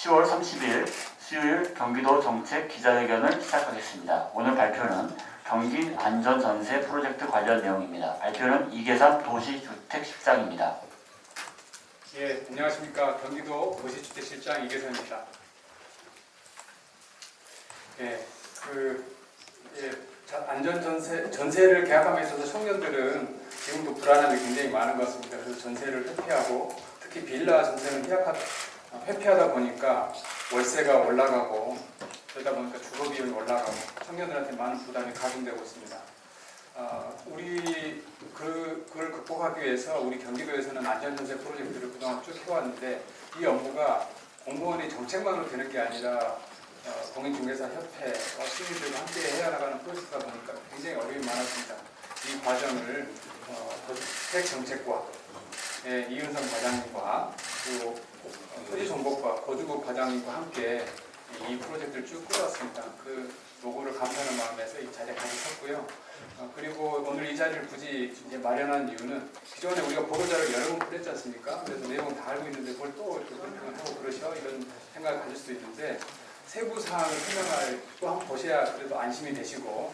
10월 30일 수요일 경기도 정책 기자회견을 시작하겠습니다. 오늘 발표는 경기 안전전세 프로젝트 관련 내용입니다. 발표는 이계삼 도시주택실장입니다. 예, 안녕하십니까. 경기도 도시주택실장 이계삼입니다. 전세를 계약함에 있어서 청년들은 지금도 불안함이 굉장히 많은 것 같습니다. 그래서 전세를 회피하고 특히 빌라 전세는 회피하다 보니까 월세가 올라가고 그러다 보니까 주거 비용이 올라가고 청년들한테 많은 부담이 가중되고 있습니다. 그걸 극복하기 위해서 우리 경기도에서는 안전전세 프로젝트를 그동안 쭉 해왔는데 이 업무가 공무원의 정책만으로 되는 게 아니라 공인중개사 협회와 시민들과 함께 해야 나가는 프로젝트다 보니까 굉장히 어려움이 많았습니다. 이 과정을 주택정책과 이은성 과장님과 또 토지정보과 고주국 과장님과 함께 이 프로젝트를 쭉 끌어왔습니다. 그 노고를 감사하는 마음에서 이 자리에 가셨고요. 그리고 오늘 이 자리를 굳이 이제 마련한 이유는 기존에 우리가 보도자를 여러 번 보냈지 않습니까? 그래서 내용 다 알고 있는데 뭘 또 이렇게 설명을 하고 그러셔? 이런 생각을 가질 수도 있는데 세부 사항을 설명할 또 한번 보셔야 그래도 안심이 되시고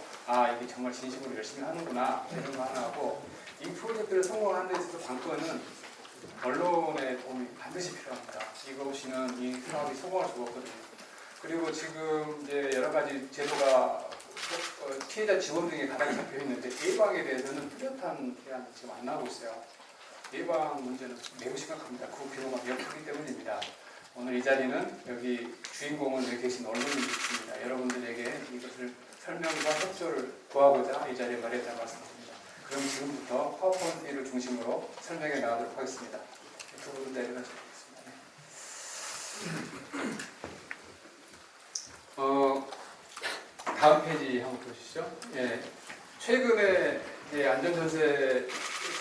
이게 정말 진심으로 열심히 하는구나 이런 거 하나 하고 이 프로젝트를 성공하는 데 있어서 관건은 언론의 도움이 반드시 필요합니다. 이것이는 이 사업이 성공할 수가 없거든요. 그리고 지금 이제 여러 가지 제도가 피해자 지원 등에 가닥이 잡혀 있는데 예방에 대해서는 뚜렷한 대안이 지금 안 나오고 있어요. 예방 문제는 매우 심각합니다. 그 규모가 몇 크기 때문입니다. 오늘 이 자리는 여기 주인공은 여기 계신 언론이 있습니다. 여러분들에게 이것을 설명과 협조를 구하고자 이 자리에 마련했다는 말씀드립니다. 그럼 지금부터 파워포인트를 중심으로 설명해 나가도록 하겠습니다. 두 분은 내려가시겠습니다. 다음 페이지 한번 보시죠. 최근에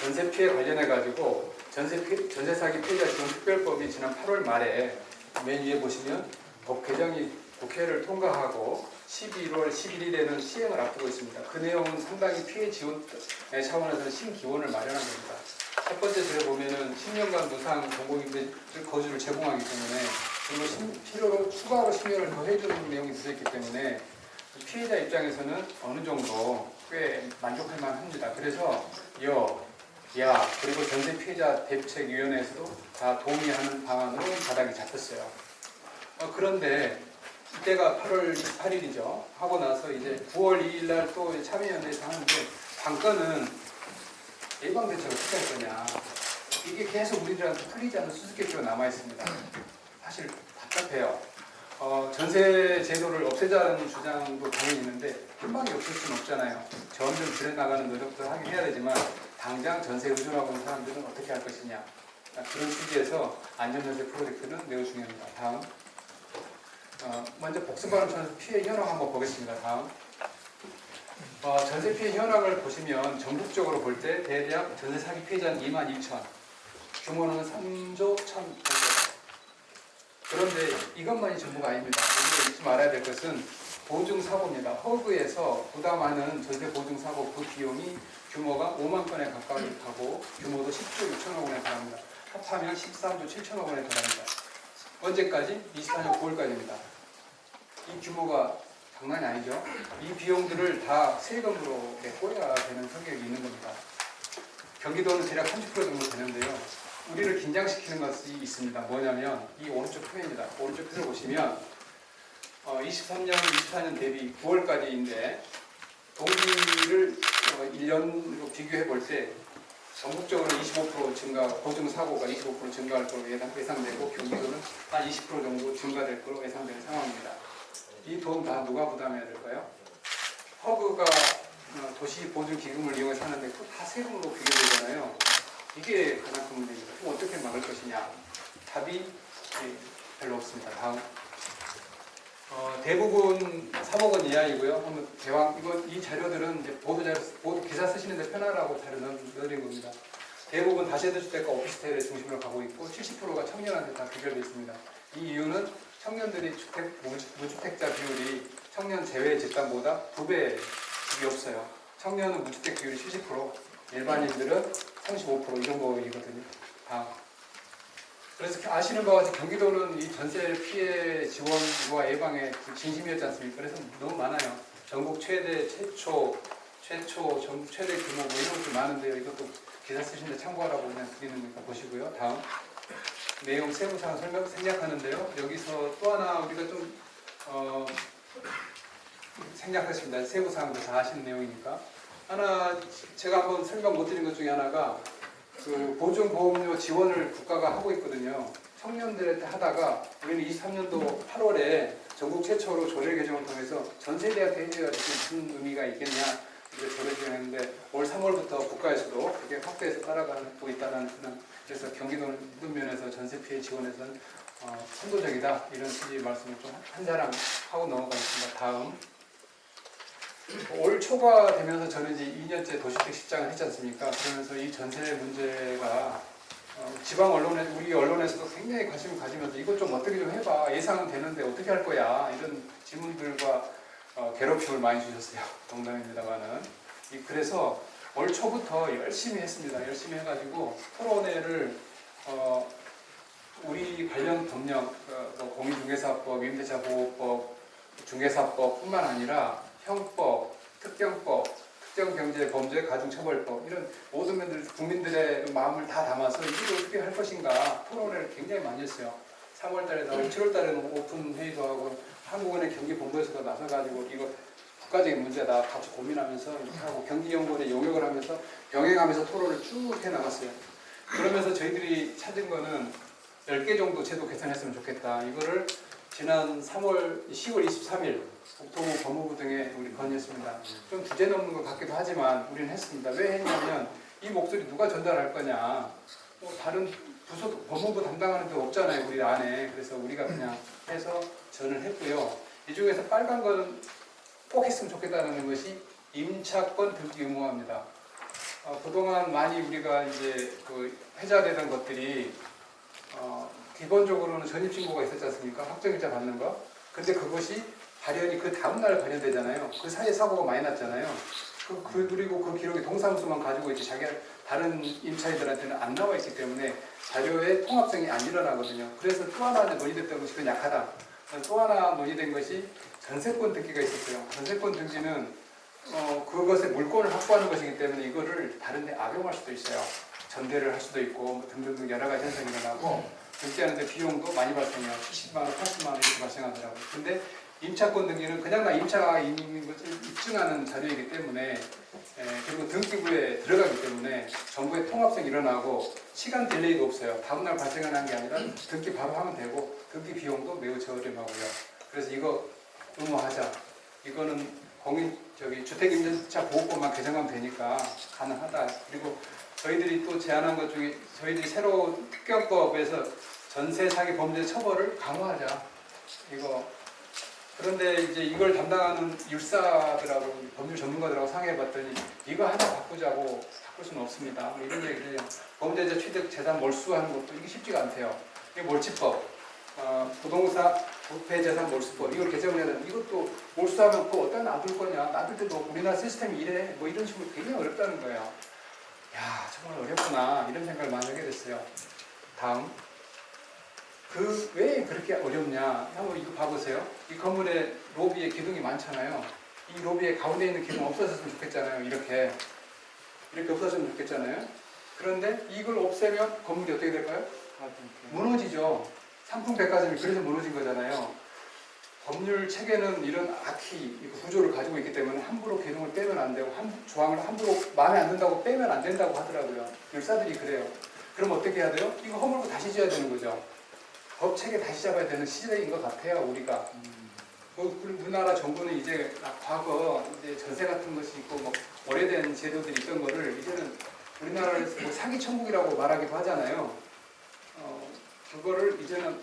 전세 피해 관련해 가지고 전세 사기 피해자 지원 특별법이 지난 8월 말에 맨 위에 보시면 법 개정이 국회를 통과하고 11월 11일에는 시행을 앞두고 있습니다. 그 내용은 상당히 피해 지원 차원에서 신기원을 마련한 겁니다. 첫 번째 제가 보면은 10년간 무상 공공임대 거주를 제공하기 때문에 그리고 필요로 추가로 10년을 더 해주는 내용이 들어있기 때문에 피해자 입장에서는 어느 정도 꽤 만족할 만합니다. 그래서 그리고 전세 피해자 대책위원회에서도 다 동의하는 방안으로 바닥이 잡혔어요. 그런데 이때가 8월 28일이죠. 하고 나서 이제 9월 2일 날 또 참여연대에서 하는데 관건은 예방 대책을 어떻게 할 거냐. 이게 계속 우리들한테 풀리지 않는 수수께끼로 남아 있습니다. 사실 답답해요. 전세 제도를 없애자는 주장도 당연히 있는데 한 방에 없앨 수는 없잖아요. 점점 줄여나가는 노력도 하긴 해야 되지만 당장 전세 의존하고 있는 사람들은 어떻게 할 것이냐. 그런 취지에서 안전전세 프로젝트는 매우 중요합니다. 다음. 먼저 복수발언 피해 현황 한번 보겠습니다. 다음. 전세 피해 현황을 보시면 전국적으로 볼 때 대략 전세 사기 피해자는 22,000, 규모는 3조 1,500억. 그런데 이것만이 전부가 아닙니다. 우리가 잊지 말아야 될 것은 보증사고입니다. 허그에서 부담하는 전세 보증사고 그 비용이 규모가 5만 건에 가까이 하고 규모도 10조 6천억 원에 달합니다. 합하면 13조 7천억 원에 달합니다. 언제까지? 24년 9월까지입니다. 이 규모가 장난이 아니죠. 이 비용들을 다 세금으로 꼬여야 되는 성격이 있는 겁니다. 경기도는 대략 30% 정도 되는데요. 우리를 긴장시키는 것이 있습니다. 뭐냐면 이 오른쪽 표입니다. 오른쪽 표를 보시면 23년, 24년 대비 9월까지인데 동기를 1년으로 비교해 볼 때 전국적으로 25% 증가, 보증사고가 25% 증가할 것으로 예상되고 경기도는 한 20% 정도 증가될 것으로 예상되는 상황입니다. 이 돈 다 누가 부담해야 될까요? 허그가 도시보증기금을 이용해서 하는데 그거 다 세금으로 비교되잖아요. 이게 가장 큰 문제입니다. 그럼 어떻게 막을 것이냐? 답이 별로 없습니다. 다음. 대부분 3억 원 이하이고요. 이 자료들은 이제 보도 기사 쓰시는데 편하라고 자료 넣어드린 겁니다. 대부분 다세대주택과 오피스텔의 중심으로 가고 있고 70%가 청년한테 다 비결되어 있습니다. 이 이유는 청년들이 무주택자 비율이 청년 제외 집단보다 2배 집이 없어요. 청년은 무주택 비율이 70%, 일반인들은 35% 이 정도이거든요. 다음. 그래서 아시는 바와 같이 경기도는 이 전세 피해 지원과 예방에 진심이었지 않습니까? 그래서 너무 많아요. 전국 최대, 최초, 전국 최대 규모 뭐 이런 것도 많은데요. 이것도 기사 쓰시는데 참고하라고 그냥 드리는 거니까 보시고요. 다음 내용 세부사항 생략하는데요. 여기서 또 하나 우리가 좀 생략하십니다. 세부사항도 다 아시는 내용이니까. 하나 제가 한번 설명 못 드린 것 중에 하나가 그 보증보험료 지원을 국가가 하고 있거든요. 청년들한테 하다가 우리는 23년도 8월에 전국 최초로 조례 개정을 통해서 전 세대한테 해줘야 무슨 의미가 있겠냐 이제 조례 개정했는데 올 3월부터 국가에서도 그게 확대해서 따라가고 있다는 그런 그래서 경기도 이런 면에서 전세 피해 지원에서는 선도적이다 이런 취지의 말씀을 좀 한 자랑 하고 넘어가겠습니다. 다음 올 초가 되면서 저는 이제 2년째 도시택 실장을 했지 않습니까? 그러면서 이 전세 문제가 지방 언론에 우리 언론에서도 굉장히 관심을 가지면서 이것 좀 어떻게 좀 해봐 예상은 되는데 어떻게 할 거야 이런 질문들과 괴롭힘을 많이 주셨어요. 농담입니다만은 그래서 올 초부터 열심히 했습니다. 열심히 해가지고 토론회를 우리 관련 법령 뭐 공인중개사법, 임대차 보호법, 중개사법뿐만 아니라 형법, 특경법, 특정경제범죄 가중처벌법 이런 모든 면들 국민들의 마음을 다 담아서 이걸 어떻게 할 것인가 토론회를 굉장히 많이 했어요. 3월달에도 하고 7월달에는 오픈 회의도 하고 한국은행 경기본부에서도 나서가지고 이거 국가적인 문제다 같이 고민하면서 이렇게 하고 경기연구원에 용역을 하면서 병행하면서 토론을 쭉 해나갔어요. 그러면서 저희들이 찾은 거는 10개 정도 제도 개선했으면 좋겠다. 이거를 지난 10월 23일 국토부 법무부 등에 우리 건의했습니다. 좀 주제 넘는 것 같기도 하지만 우리는 했습니다. 왜 했냐면 이 목소리 누가 전달할 거냐. 뭐 다른 부서 법무부 담당하는 데 없잖아요. 우리 안에. 그래서 우리가 그냥 해서 전을 했고요. 이 중에서 빨간 거는 꼭 했으면 좋겠다는 것이 임차권 등기 의무화입니다. 그동안 많이 우리가 이제 그 회자되던 것들이 기본적으로는 전입신고가 있었지 않습니까? 확정일자 받는 거. 근데 그것이 발현이 그 다음날 발현되잖아요. 그 사이에 사고가 많이 났잖아요. 그리고 그 기록이 동사무소만 가지고 있지 자기 다른 임차인들한테는 안 나와 있기 때문에 자료의 통합성이 안 일어나거든요. 그래서 또 하나 논의됐던 것이 그건 약하다. 또 하나 논의된 것이 전세권 등기가 있었어요. 전세권 등기는 그것의 물권을 확보하는 것이기 때문에 이거를 다른 데 악용할 수도 있어요. 전대를 할 수도 있고 뭐 등등등 여러 가지 현상이 일어나고 등기하는데 비용도 많이 발생해요. 70만 원, 80만 원 이렇게 발생하더라고요. 근데 임차권 등기는 그냥 다 임차가 있는 것을 입증하는 자료이기 때문에 그리고 등기부에 들어가기 때문에 정부의 통합성이 일어나고 시간 딜레이도 없어요. 다음날 발생하는 게 아니라 등기 바로 하면 되고 등기 비용도 매우 저렴하고요. 그래서 이거 의무화하자. 이거는 주택임대차 보호법만 개정하면 되니까 가능하다. 그리고 저희들이 또 제안한 것 중에 저희들이 새로 특경법에서 전세 사기 범죄 처벌을 강화하자. 이거 그런데 이제 이걸 담당하는 율사들하고 법률 전문가들하고 상의해봤더니 이거 하나 바꾸자고 바꿀 수는 없습니다. 이런 얘기를 해요. 범죄자 취득 재산 몰수하는 것도 이게 쉽지가 않대요. 이게 몰취법, 부동산 부패 재산 몰수법 이걸 개정을 해야 되는데 이것도 몰수하면 그거 어디다 놔둘 거냐? 놔둘 때도 우리나라 시스템이 이래. 뭐 이런 식으로 굉장히 어렵다는 거예요. 야 정말 어렵구나 이런 생각을 많이 하게 됐어요. 다음. 왜 그렇게 어렵냐? 한번 이거 봐보세요. 이 건물에 로비에 기둥이 많잖아요. 이 로비에 가운데 있는 기둥 없어졌으면 좋겠잖아요. 이렇게 없어졌으면 좋겠잖아요. 그런데 이걸 없애면 건물이 어떻게 될까요? 무너지죠. 삼풍백화점이 그래서 무너진 거잖아요. 법률 체계는 이런 악희, 구조를 가지고 있기 때문에 함부로 기둥을 빼면 안 되고 조항을 함부로 마음에 안 든다고 빼면 안 된다고 하더라고요. 율사들이 그래요. 그럼 어떻게 해야 돼요? 이거 허물고 다시 지어야 되는 거죠. 법 체계 다시 잡아야 되는 시대인 것 같아요, 우리가. 우리나라 정부는 이제 과거 이제 전세 같은 것이 있고 뭐 오래된 제도들이 있던 거를 이제는 우리나라에서 뭐 사기 천국이라고 말하기도 하잖아요. 그거를 이제는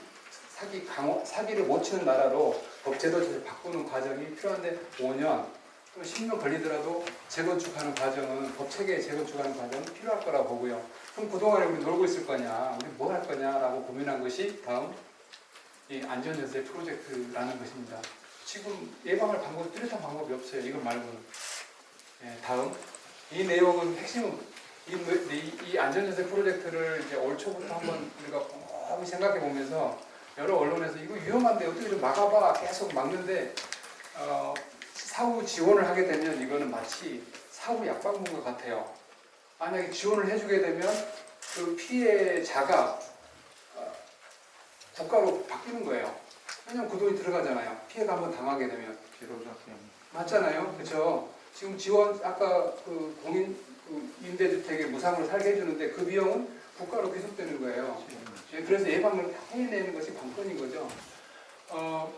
사기를 못 치는 나라로 법 제도를 바꾸는 과정이 필요한데 5년 또 10년 걸리더라도 재건축하는 과정은 법 체계 재건축하는 과정은 필요할 거라고 보고요. 그럼 그동안에 우리 놀고 있을 거냐, 우리 뭘 할 거냐라고 고민한 것이 다음 이 안전전세 프로젝트라는 것입니다. 지금 예방할 방법, 뚜렷한 방법이 없어요. 이것 말고는. 다음 이 내용은 핵심은 이 안전전세 프로젝트를 이제 올 초부터 한번 우리가 한번 생각해 보면서 여러 언론에서 이거 위험한데 어떻게 좀 막아봐 계속 막는데 사후 지원을 하게 되면 이거는 마치 사후 약방문과 같아요. 만약에 지원을 해주게 되면 그 피해자가 국가로 바뀌는 거예요. 왜냐면 그 돈이 들어가잖아요. 피해가 한번 당하게 되면. 맞잖아요. 그렇죠? 지금 지원 아까 그 공인 임대주택에 무상으로 살게 해주는데 그 비용은 국가로 계속되는 거예요. 그래서 예방을 해내는 것이 관건인 거죠.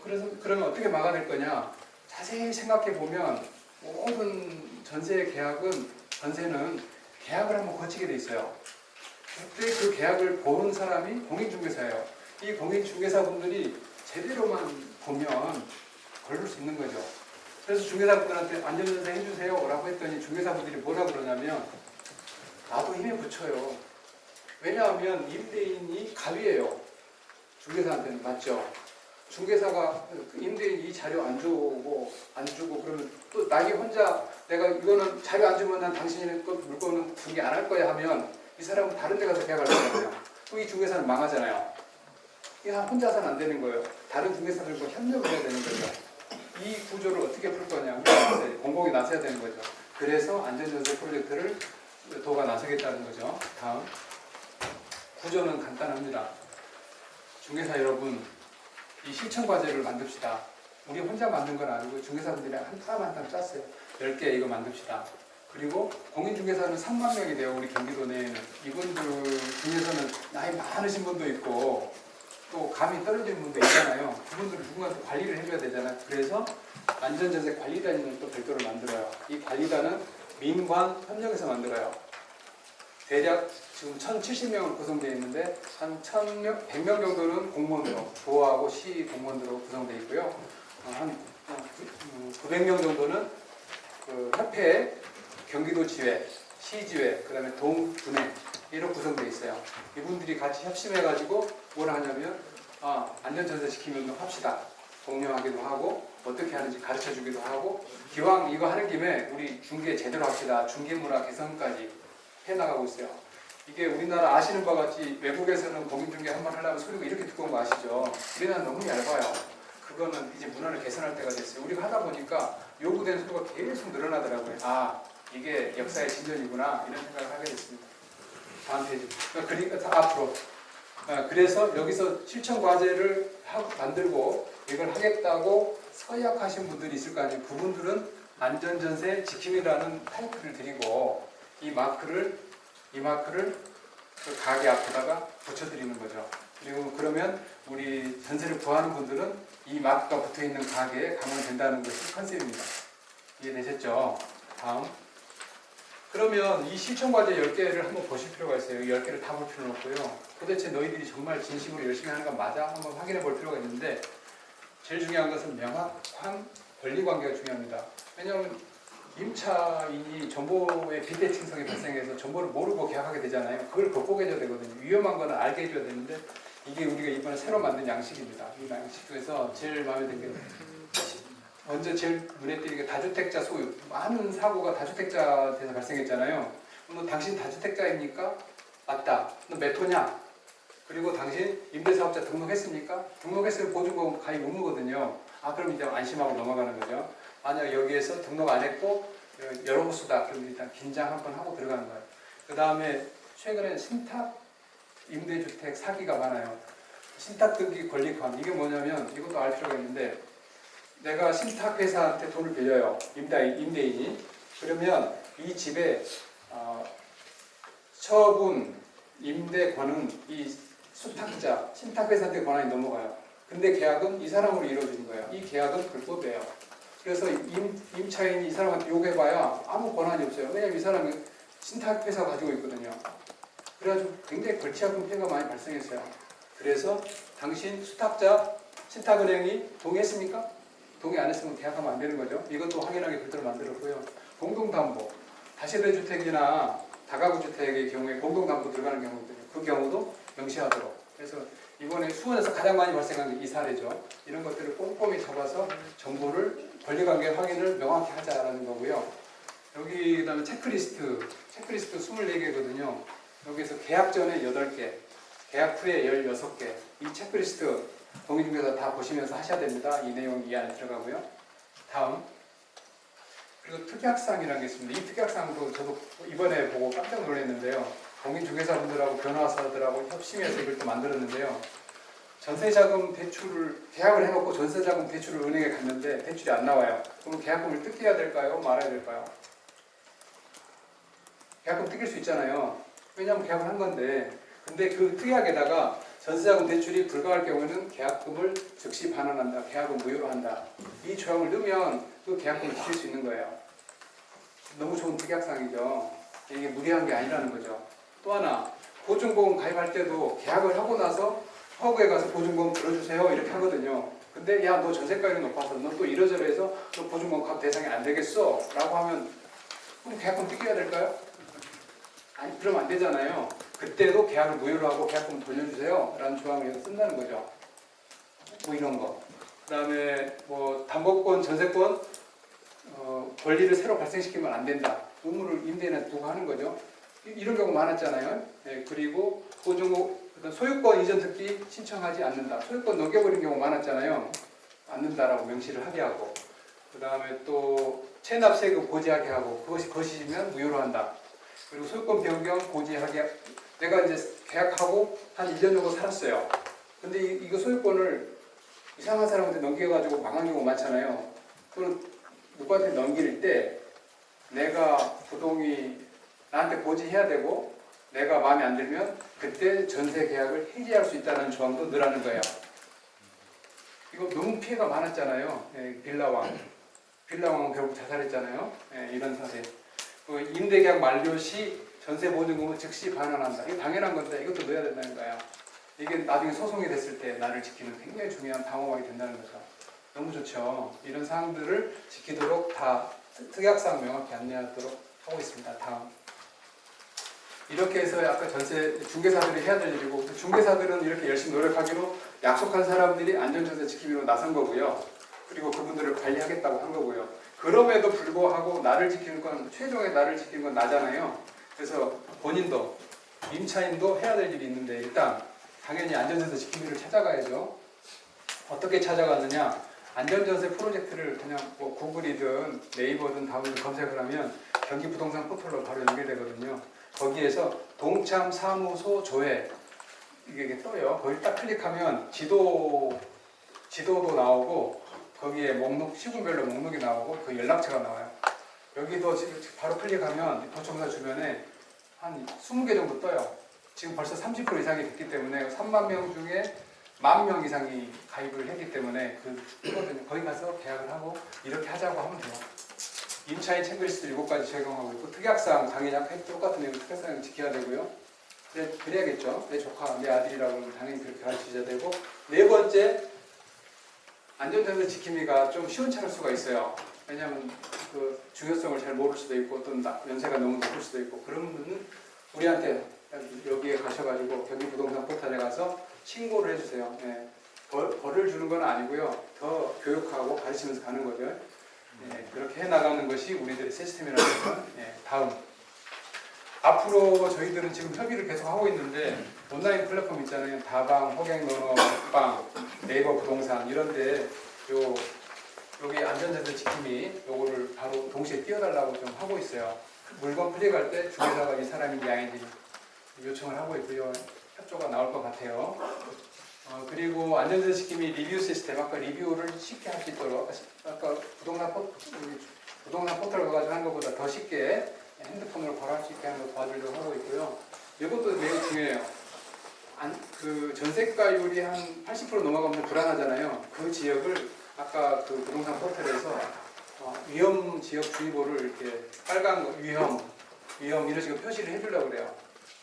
그래서 그러면 어떻게 막아낼 거냐? 자세히 생각해 보면 모든 전세 계약은 전세는 계약을 한번 거치게 돼 있어요. 그때 그 계약을 보는 사람이 공인중개사예요. 이 공인중개사분들이 제대로만 보면 걸릴 수 있는 거죠. 그래서 중개사분들한테 안전전세 해주세요 라고 했더니 중개사분들이 뭐라 그러냐면 나도 힘에 붙여요. 왜냐하면 임대인이 가위예요. 중개사한테는. 맞죠? 중개사가 임대인 이 자료 안 주고 그러면 또 나이 혼자 내가 이거는 자료 안 주면 난 당신이 그 물건은 중개 안 할 거야 하면 이 사람은 다른 데 가서 계약할 거잖아요. 그럼 이 중개사는 망하잖아요. 그냥 혼자서는 안 되는 거예요. 다른 중개사들과 협력을 해야 되는 거죠. 이 구조를 어떻게 풀 거냐. 공공이 나서야 되는 거죠. 그래서 안전전세 프로젝트를 도가 나서겠다는 거죠. 다음. 구조는 간단합니다. 중개사 여러분, 이 실천과제를 만듭시다. 우리 혼자 만든 건 아니고 중개사분들이 한 땀 한 땀 짰어요. 10개 이거 만듭시다. 그리고 공인중개사는 3만 명이 돼요. 우리 경기도 내에는. 이분들 중에서는 나이 많으신 분도 있고 또 감이 떨어지는 분도 있잖아요. 그분들 누군가한테 관리를 해줘야 되잖아요. 그래서 안전전세 관리단을 또 별도로 만들어요. 이 관리단은 민관 협력해서 만들어요. 대략 지금 1,070명으로 구성되어 있는데 한 1,000명, 100명 정도는 공무원으로 도하고 시 공무원으로 구성되어 있고요. 한 900명 정도는 그 협회, 경기도지회, 시지회, 그 다음에 동군회 이렇게 구성되어 있어요. 이분들이 같이 협심해가지고 뭘 하냐면 안전전세 지키면 합시다. 독려하기도 하고 어떻게 하는지 가르쳐주기도 하고 기왕 이거 하는 김에 우리 중개 제대로 합시다. 중개문화 개선까지 해나가고 있어요. 이게 우리나라 아시는 바와 같이 외국에서는 공인중개 한번 하려면 소리가 이렇게 두꺼운 거 아시죠? 우리나라는 너무 얇아요. 그거는 이제 문화를 개선할 때가 됐어요. 우리가 하다 보니까 요구되는 소리가 계속 늘어나더라고요. 이게 역사의 진전이구나 이런 생각을 하게 됐습니다. 다음 페이지. 그러니까 앞으로. 그래서 여기서 실천 과제를 만들고 이걸 하겠다고 서약하신 분들이 있을 거 아니에요. 그분들은 안전전세 지킴이라는 타이틀을 드리고 이 마크를 그 가게 앞에다가 붙여드리는 거죠. 그리고 그러면 우리 전세를 구하는 분들은 이 마크가 붙어있는 가게에 가면 된다는 것이 컨셉입니다. 이해되셨죠? 다음. 그러면 이 실천과제 10개를 한번 보실 필요가 있어요. 10개를 다 볼 필요는 없고요. 도대체 너희들이 정말 진심으로 열심히 하는 건 맞아? 한번 확인해 볼 필요가 있는데 제일 중요한 것은 명확한 권리관계가 중요합니다. 왜냐하면 임차인이 정보의 비대칭성이 발생해서 정보를 모르고 계약하게 되잖아요. 그걸 극복해줘야 되거든요. 위험한 거는 알게 해줘야 되는데 이게 우리가 이번에 새로 만든 양식입니다. 이 양식 중에서 제일 마음에 든 게 먼저 제일 눈에 띄는 게 다주택자 소유. 많은 사고가 다주택자한테서 발생했잖아요. 너 당신 다주택자입니까? 맞다. 너 몇 호냐? 그리고 당신 임대사업자 등록했습니까? 등록했으면 보증보험 가입 의무거든요. 그럼 이제 안심하고 넘어가는 거죠. 만약 여기에서 등록 안 했고 여러 호수다. 그럼 일단 긴장 한번 하고 들어가는 거예요. 그 다음에 최근에 신탁 임대주택 사기가 많아요. 신탁 등기 권리권. 이게 뭐냐면 이것도 알 필요가 있는데 내가 신탁회사한테 돈을 빌려요. 임대인이. 그러면 이 집에 처분, 임대권은 이 수탁자, 신탁회사한테 권한이 넘어가요. 근데 계약은 이 사람으로 이루어지는 거예요. 이 계약은 불법이에요. 그래서 임차인이 이 사람한테 요구해봐야 아무 권한이 없어요. 왜냐면 이 사람이 신탁회사 가지고 있거든요. 그래가지고 굉장히 골치 아픈 피해가 많이 발생했어요. 그래서 당신 수탁자, 신탁은행이 동의했습니까? 동의 안 했으면 계약하면 안 되는 거죠. 이것도 확인하게 별도로 만들었고요. 공동담보, 다세대 주택이나 다가구 주택의 경우에 공동담보 들어가는 경우들요. 그 경우도 명시하도록. 그래서 이번에 수원에서 가장 많이 발생한 게 이 사례죠. 이런 것들을 꼼꼼히 잡아서 정보를 권리관계 확인을 명확히 하자라는 거고요. 여기 그다음에 체크리스트 24개거든요. 여기서 계약 전에 8개, 계약 후에 16개. 이 체크리스트 공인중개사 다 보시면서 하셔야 됩니다. 이 내용 이 안에 들어가고요. 다음. 그리고 특약사항이라는 게 있습니다. 이 특약사항도 저도 이번에 보고 깜짝 놀랐는데요. 공인중개사분들하고 변호사들하고 협심해서 이걸 또 만들었는데요. 전세자금 대출을 계약을 해놓고 전세자금 대출을 은행에 갔는데 대출이 안 나와요. 그럼 계약금을 뜯겨야 될까요? 말아야 될까요? 계약금 뜯길 수 있잖아요. 왜냐하면 계약을 한 건데. 근데 그 특약에다가 전세자금 대출이 불가할 경우에는 계약금을 즉시 반환한다. 계약은 무효로 한다. 이 조항을 넣으면 그 계약금을 지킬 수 있는 거예요. 너무 좋은 특약사항이죠. 이게 무리한 게 아니라는 거죠. 또 하나, 보증보험 가입할 때도 계약을 하고 나서 허구에 가서 보증보험 들어주세요 이렇게 하거든요. 근데 야 너 전세가율이 높아서 너 또 이러저러해서 너 보증보험 값 대상이 안 되겠어 라고 하면 그럼 계약금 뜯겨야 될까요? 아니 그러면 안 되잖아요. 그때도 계약을 무효로 하고 계약금 돌려주세요 라는 조항을 여기서 쓴다는 거죠. 뭐 이런 거. 그 다음에 뭐 담보권, 전세권 권리를 새로 발생시키면 안 된다. 의무를 임대인한테 두고 하는 거죠. 이런 경우 많았잖아요. 네, 그리고 보증 소유권 이전 특기 신청하지 않는다. 소유권 넘겨버린 경우 많았잖아요. 않는다라고 명시를 하게 하고 그 다음에 또 체납세금 고지하게 하고 그것이 거시면 무효로 한다. 그리고 소유권 변경 고지하게 내가 이제 계약하고 한 1년 정도 살았어요. 근데 이거 소유권을 이상한 사람한테 넘겨가지고 망한 경우 많잖아요. 그럼 누구한테 넘길 때 내가 부동이 나한테 고지해야 되고 내가 마음에 안 들면 그때 전세 계약을 해지할 수 있다는 조항도 넣으라는 거예요. 이거 너무 피해가 많았잖아요. 빌라왕은 결국 자살했잖아요. 이런 사례. 임대 계약 만료 시 전세 보증금을 즉시 반환한다. 이거 당연한 건데 이것도 넣어야 된다는 거예요. 이게 나중에 소송이 됐을 때 나를 지키는 굉장히 중요한 방어막이 된다는 거죠. 너무 좋죠. 이런 사항들을 지키도록 다 특약사항 명확히 안내하도록 하고 있습니다. 다음. 이렇게 해서 아까 전세 중개사들이 해야 될 일이고 중개사들은 이렇게 열심히 노력하기로 약속한 사람들이 안전전세 지키기로 나선 거고요. 그리고 그분들을 관리하겠다고 한 거고요. 그럼에도 불구하고 나를 지키는 건 최종의 나를 지키는 건 나잖아요. 그래서 본인도 임차인도 해야 될 일이 있는데 일단 당연히 안전전세 지키기를 찾아가야죠. 어떻게 찾아갔느냐? 안전전세 프로젝트를 그냥 뭐 구글이든 네이버든 다운로드 검색을 하면 경기 부동산 포털로 바로 연결되거든요. 거기에서 동참 사무소 조회 이게 떠요. 거기 딱 클릭하면 지도도 나오고 거기에 목록 시군별로 목록이 나오고 그 연락처가 나와요. 여기도 바로 클릭하면 도청사 주변에 한 20개 정도 떠요. 지금 벌써 30% 이상이 됐기 때문에 3만 명 중에 10,000명 이상이 가입을 했기 때문에 그거든요. 거기 가서 계약을 하고 이렇게 하자고 하면 돼요. 임차인 체크리스트 7가지 적용하고 있고 특약사항 당연히 아까 똑같은 내용 특약사항 지켜야 되고요. 그래야겠죠. 내 조카, 내 아들이라고 하면 당연히 그렇게 가르치셔야 되고 네 번째 안전전세 지킴이가 좀 시원찮을 수가 있어요. 왜냐하면 그 중요성을 잘 모를 수도 있고 또 연세가 너무 높을 수도 있고 그런 분은 우리한테 여기에 가셔가지고 경기부동산 포털에 가서 신고를 해주세요. 네. 벌을 주는 건 아니고요. 더 교육하고 가르치면서 가는 거죠. 네. 그렇게 해나가는 것이 우리들의 시스템이라는 거. 네. 다음. 앞으로 저희들은 지금 협의를 계속 하고 있는데 온라인 플랫폼 있잖아요. 다방, 호갱노노, 방, 네이버 부동산 이런데 여기 안전전세 지킴이 요거를 바로 동시에 띄워달라고 좀 하고 있어요. 물건 클릭할 때 중개사가 이 사람인지 아닌지 요청을 하고 있고요. 협조가 나올 것 같아요. 그리고 안전전세 지킴이 리뷰 시스템 아까 리뷰를 쉽게 할 수 있도록 아까 부동산 포털 가가지고 한 것보다 더 쉽게 핸드폰으로 바로 할 수 있게 하는 거 도와주려고 하고 있고요. 이것도 매우 중요해요. 그 전세가율이 한 80% 넘어가면 불안하잖아요. 그 지역을 아까 그 부동산 포털에서 위험 지역 주의보를 이렇게 빨간 거 위험 이런 식으로 표시를 해주려고 그래요.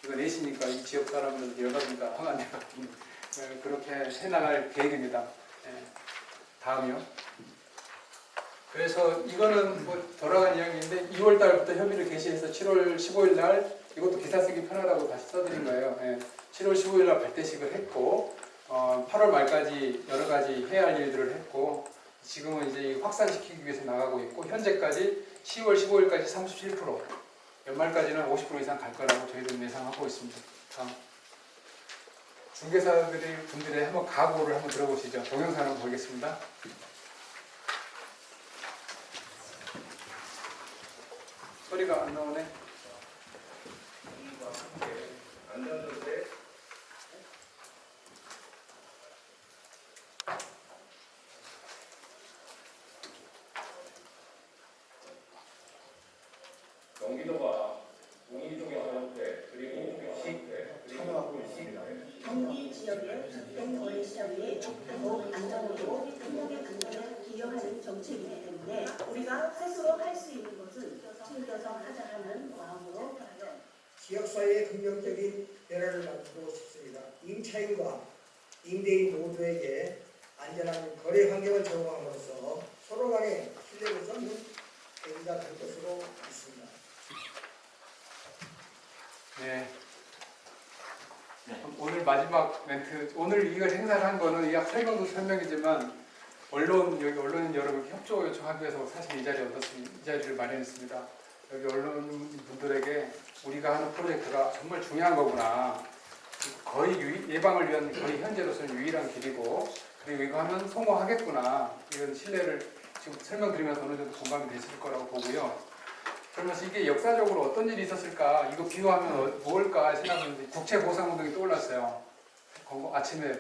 이거 내시니까 이 지역 사람들 열받으니까 화가 내요. 그렇게 해나갈 계획입니다. 다음이요. 그래서 이거는 뭐 돌아간 이야기인데 2월 달부터 협의를 개시해서 7월 15일 날 이것도 기사 쓰기 편하다고 다시 써드린 거예요. 7월 15일 날 발대식을 했고 8월 말까지 여러 가지 해야 할 일들을 했고 지금은 이제 확산시키기 위해서 나가고 있고 현재까지 10월 15일까지 37% 연말까지는 50% 이상 갈 거라고 저희들은 예상하고 있습니다. 다음. 중개사들이 분들의 한번 각오를 한번 들어보시죠. 동영상 한번 보겠습니다. 소리가 안 나오네. 안전전세 경기도가 공인중개사협회 그리고 경기 지역의 주택 거래 시장에 더욱 안정되고 협력의 근간에 기여하는 정책이기 때문에 우리가 스스로 할 수 있는 것은 챙겨서 하자 하는 마음으로 지역사회의 긍정적인 변화를 만들고 싶습니다. 임차인과 임대인 모두에게 안전한 거래 환경을 제공함으로써 서로 간의 신뢰를 쌓는 계기가 될 것으로 믿습니다. 네. 네. 오늘 마지막 멘트, 오늘 이걸 행사를 한 거는 약 설명도 설명이지만 여기 언론인 여러분 협조 요청하기 위해서 사실 이 자리를 마련했습니다. 여기 언론분들에게 우리가 하는 프로젝트가 정말 중요한 거구나. 거의 예방을 위한 거의 현재로서는 유일한 길이고, 그리고 이거 하면 성공하겠구나. 이런 신뢰를 지금 설명드리면서 어느 정도 공감이 되실 거라고 보고요. 그러면서 이게 역사적으로 어떤 일이 있었을까, 이거 비교하면 뭘까 생각했는데 국채보상운동이 떠올랐어요. 아침에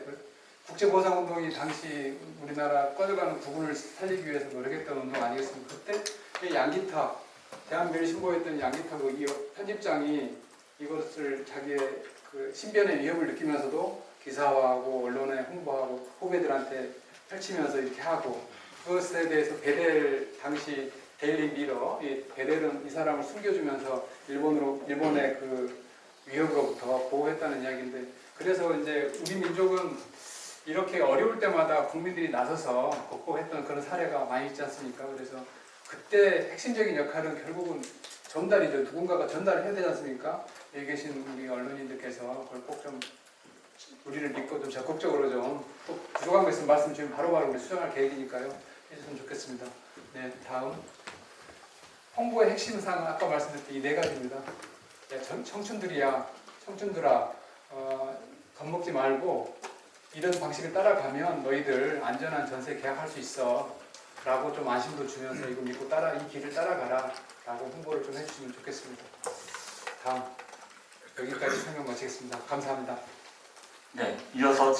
국채보상운동이 당시 우리나라 꺼져가는 부분을 살리기 위해서 노력했던 운동 아니겠습니까? 그때 양기탁, 대한민국을 신고했던 양기탁 편집장이 이것을 자기의 그 신변의 위협을 느끼면서도 기사화하고 언론에 홍보하고 후배들한테 펼치면서 이렇게 하고, 그것에 대해서 베델 당시 데일리 미러, 이 베델은 이 사람을 숨겨주면서 일본의 그 위협으로부터 보호했다는 이야기인데, 그래서 이제 우리 민족은 이렇게 어려울 때마다 국민들이 나서서 극복했던 그런 사례가 많이 있지 않습니까? 그래서 그때 핵심적인 역할은 결국은 전달이죠. 누군가가 전달을 해야 되지 않습니까? 여기 계신 우리 언론인들께서 그걸 꼭 좀 우리를 믿고 좀 적극적으로 좀 또 부족한 거 있으면 말씀 주시면 바로바로 우리 수정할 계획이니까요. 해주시면 좋겠습니다. 네, 다음. 홍보의 핵심 사항은 아까 말씀드렸던 이 네 가지입니다. 야, 청춘들아, 겁먹지 말고 이런 방식을 따라가면 너희들 안전한 전세 계약할 수 있어 라고 좀 안심도 주면서 이거 믿고 이 길을 따라가라 라고 홍보를 좀 해주시면 좋겠습니다. 다음, 여기까지 설명 마치겠습니다. 감사합니다. 네, 이어서